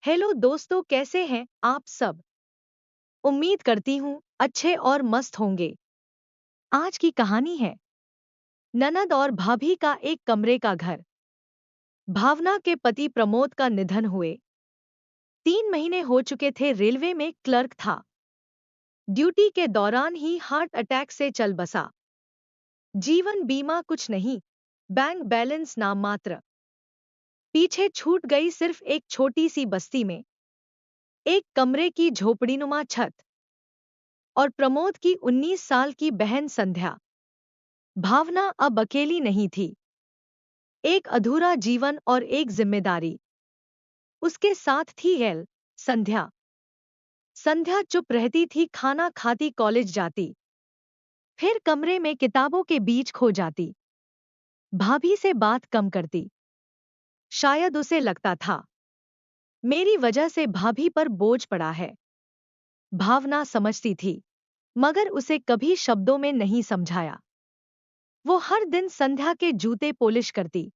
Hello दोस्तों, कैसे हैं आप सब। उम्मीद करती हूँ अच्छे और मस्त होंगे। आज की कहानी है ननद और भाभी का एक कमरे का घर। भावना के पति प्रमोद का निधन हुए 3 महीने हो चुके थे। रेलवे में क्लर्क था। ड्यूटी के दौरान ही हार्ट अटैक से चल बसा। जीवन बीमा कुछ नहीं, बैंक बैलेंस नाम मात्र। पीछे छूट गई सिर्फ एक छोटी सी बस्ती में एक कमरे की झोपड़ीनुमा छत और प्रमोद की 19 साल की बहन संध्या। भावना अब अकेली नहीं थी। एक अधूरा जीवन और एक जिम्मेदारी उसके साथ थी। संध्या। संध्या चुप रहती थी, खाना खाती, कॉलेज जाती, फिर कमरे में किताबों के बीच खो जाती। भाभी से बात कम करती। शायद उसे लगता था मेरी वजह से भाभी पर बोझ पड़ा है। भावना समझती थी, मगर उसे कभी शब्दों में नहीं समझाया। वो हर दिन संध्या के जूते पॉलिश करती,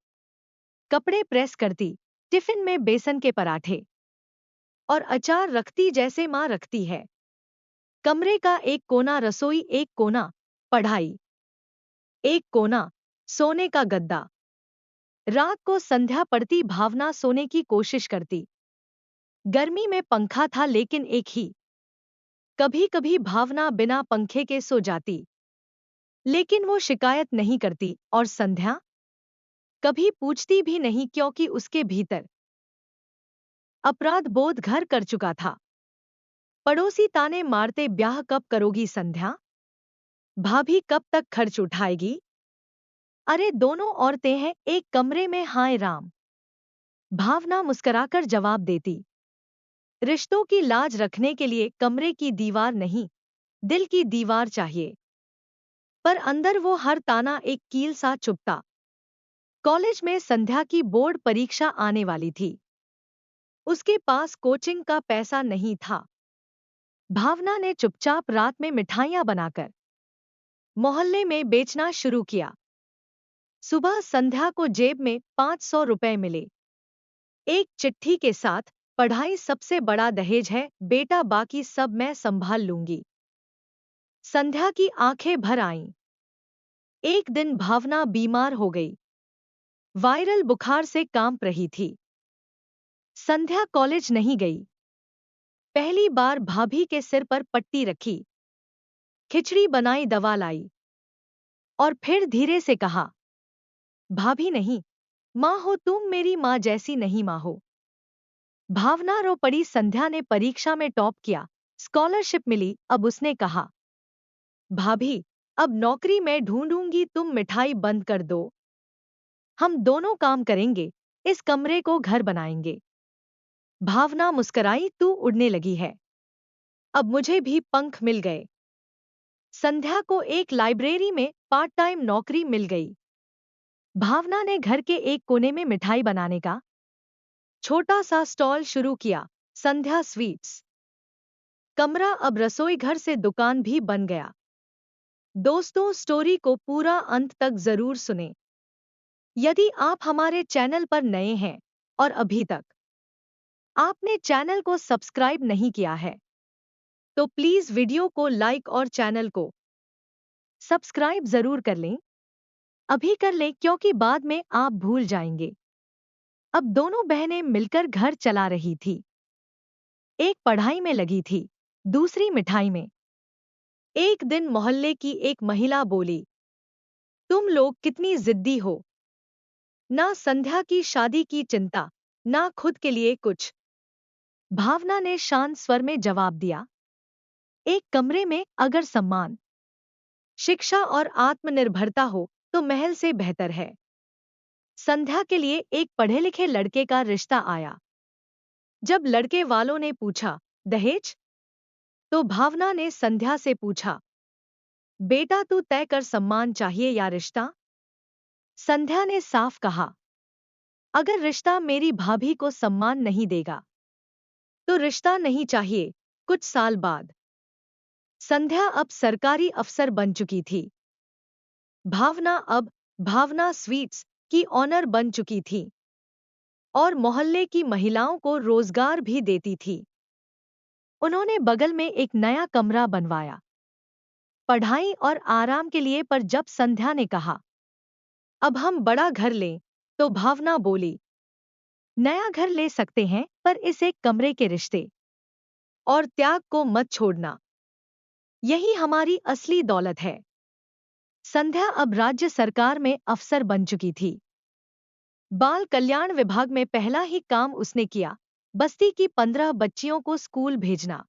कपड़े प्रेस करती, टिफिन में बेसन के पराठे और अचार रखती जैसे माँ रखती है। कमरे का एक कोना रसोई, एक कोना पढ़ाई, एक कोना सोने का गद्दा। रात को संध्या पड़ती, भावना सोने की कोशिश करती। गर्मी में पंखा था लेकिन एक ही। कभी कभी भावना बिना पंखे के सो जाती, लेकिन वो शिकायत नहीं करती और संध्या कभी पूछती भी नहीं, क्योंकि उसके भीतर अपराध बोध घर कर चुका था। पड़ोसी ताने मारते, ब्याह कब करोगी संध्या, भाभी कब तक खर्च उठाएगी। अरे दोनों औरतें हैं एक कमरे में, हाय राम। भावना मुस्कुराकर जवाब देती, रिश्तों की लाज रखने के लिए कमरे की दीवार नहीं, दिल की दीवार चाहिए। पर अंदर वो हर ताना एक कील सा चुभता। कॉलेज में संध्या की बोर्ड परीक्षा आने वाली थी। उसके पास कोचिंग का पैसा नहीं था। भावना ने चुपचाप रात में मिठाइयां बनाकर मोहल्ले में बेचना शुरू किया। सुबह संध्या को जेब में 500 रुपए मिले, एक चिट्ठी के साथ, पढ़ाई सबसे बड़ा दहेज है बेटा, बाकी सब मैं संभाल लूंगी। संध्या की आंखें भर आईं। एक दिन भावना बीमार हो गई, वायरल बुखार से कांप रही थी। संध्या कॉलेज नहीं गई। पहली बार भाभी के सिर पर पट्टी रखी, खिचड़ी बनाई, दवा लाई और फिर धीरे से कहा, भाभी नहीं, माँ हो तुम, मेरी माँ जैसी नहीं माँ हो। भावना रो पड़ी। संध्या ने परीक्षा में टॉप किया, स्कॉलरशिप मिली। अब उसने कहा, भाभी अब नौकरी मैं ढूंढूंगी, तुम मिठाई बंद कर दो, हम दोनों काम करेंगे, इस कमरे को घर बनाएंगे। भावना मुस्कुराई, तू उड़ने लगी है, अब मुझे भी पंख मिल गए। संध्या को एक लाइब्रेरी में पार्ट टाइम नौकरी मिल गई। भावना ने घर के एक कोने में मिठाई बनाने का छोटा सा स्टॉल शुरू किया, संध्या स्वीट्स। कमरा अब रसोई घर से दुकान भी बन गया। दोस्तों, स्टोरी को पूरा अंत तक जरूर सुने। यदि आप हमारे चैनल पर नए हैं और अभी तक आपने चैनल को सब्सक्राइब नहीं किया है, तो प्लीज वीडियो को लाइक और चैनल को सब्सक्राइब जरूर कर लें। अभी कर लें, क्योंकि बाद में आप भूल जाएंगे। अब दोनों बहनें मिलकर घर चला रही थी। एक पढ़ाई में लगी थी, दूसरी मिठाई में। एक दिन मोहल्ले की एक महिला बोली, तुम लोग कितनी जिद्दी हो, ना संध्या की शादी की चिंता, ना खुद के लिए कुछ। भावना ने शांत स्वर में जवाब दिया, एक कमरे में अगर सम्मान, शिक्षा और आत्मनिर्भरता हो तो महल से बेहतर है। संध्या के लिए एक पढ़े लिखे लड़के का रिश्ता आया। जब लड़के वालों ने पूछा, दहेज, तो भावना ने संध्या से पूछा, बेटा तू तय कर, सम्मान चाहिए या रिश्ता। संध्या ने साफ कहा, अगर रिश्ता मेरी भाभी को सम्मान नहीं देगा तो रिश्ता नहीं चाहिए। कुछ साल बाद संध्या अब सरकारी अफसर बन चुकी थी। भावना अब भावना स्वीट्स की ऑनर बन चुकी थी। और मोहल्ले की महिलाओं को रोजगार भी देती थी। उन्होंने बगल में एक नया कमरा बनवाया, पढ़ाई और आराम के लिए। पर जब संध्या ने कहा, अब हम बड़ा घर लें, तो भावना बोली, नया घर ले सकते हैं, पर इस एक कमरे के रिश्ते और त्याग को मत छोड़ना। यही हमारी असली दौलत है। संध्या अब राज्य सरकार में अफसर बन चुकी थी। बाल कल्याण विभाग में पहला ही काम उसने किया, बस्ती की 15 बच्चियों को स्कूल भेजना।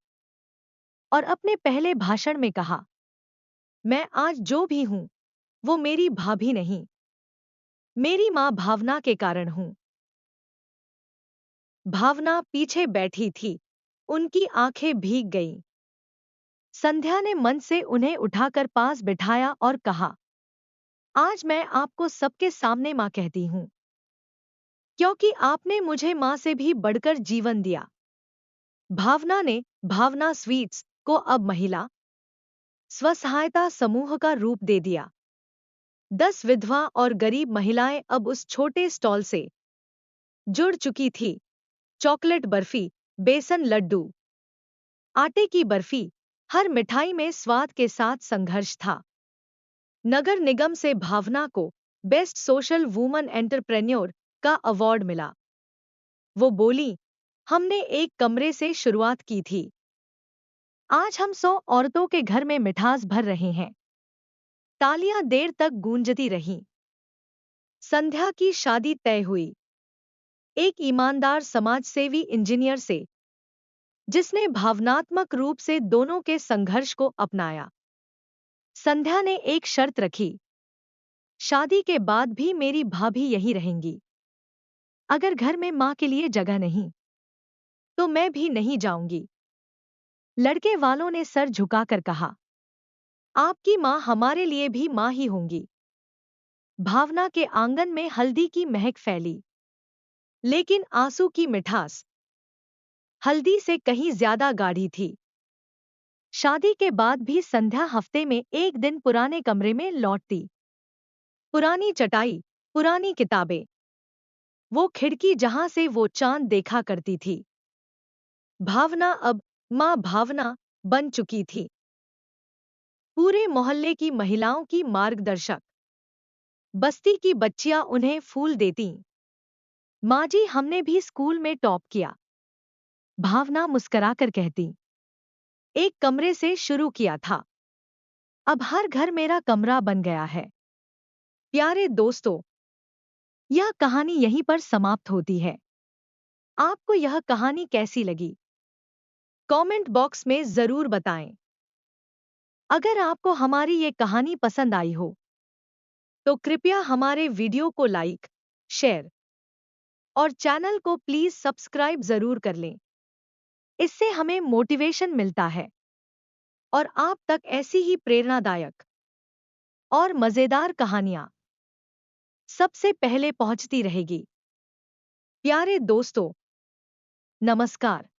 और अपने पहले भाषण में कहा, मैं आज जो भी हूं, वो मेरी भाभी नहीं, मेरी मां भावना के कारण हूं। भावना पीछे बैठी थी, उनकी आंखें भीग गईं। संध्या ने मन से उन्हें उठाकर पास बिठाया और कहा, आज मैं आपको सबके सामने मां कहती हूं, क्योंकि आपने मुझे मां से भी बढ़कर जीवन दिया। भावना ने भावना स्वीट्स को अब महिला स्वसहायता समूह का रूप दे दिया। 10 विधवा और गरीब महिलाएं अब उस छोटे स्टॉल से जुड़ चुकी थी। चॉकलेट बर्फी, बेसन लड्डू, आटे की बर्फी, हर मिठाई में स्वाद के साथ संघर्ष था। नगर निगम से भावना को बेस्ट सोशल वुमन एंटरप्रेन्योर का अवार्ड मिला। वो बोली, हमने एक कमरे से शुरुआत की थी, आज हम 100 औरतों के घर में मिठास भर रहे हैं। तालियां देर तक गूंजती रहीं। संध्या की शादी तय हुई, एक ईमानदार समाजसेवी इंजीनियर से, जिसने भावनात्मक रूप से दोनों के संघर्ष को अपनाया। संध्या ने एक शर्त रखी, शादी के बाद भी मेरी भाभी यहीं रहेंगी। अगर घर में मां के लिए जगह नहीं, तो मैं भी नहीं जाऊंगी। लड़के वालों ने सर झुकाकर कहा, आपकी मां हमारे लिए भी मां ही होंगी। भावना के आंगन में हल्दी की महक फैली, लेकिन आंसू की मिठास हल्दी से कहीं ज्यादा गाढ़ी थी। शादी के बाद भी संध्या हफ्ते में एक दिन पुराने कमरे में लौटती। पुरानी चटाई, पुरानी किताबें, वो खिड़की जहां से वो चांद देखा करती थी। भावना अब मां भावना बन चुकी थी, पूरे मोहल्ले की महिलाओं की मार्गदर्शक। बस्ती की बच्चियां उन्हें फूल देतीं। माँ जी, हमने भी स्कूल में टॉप किया, भावना मुस्कराकर कहती। एक कमरे से शुरू किया था, अब हर घर मेरा कमरा बन गया है। प्यारे दोस्तों, यह कहानी यहीं पर समाप्त होती है। आपको यह कहानी कैसी लगी? कमेंट बॉक्स में जरूर बताएं। अगर आपको हमारी ये कहानी पसंद आई हो, तो कृपया हमारे वीडियो को लाइक, शेयर और चैनल को प्लीज सब्सक्राइब जरूर कर लें। इससे हमें मोटिवेशन मिलता है और आप तक ऐसी ही प्रेरणादायक और मजेदार कहानियां सबसे पहले पहुंचती रहेगी। प्यारे दोस्तों, नमस्कार।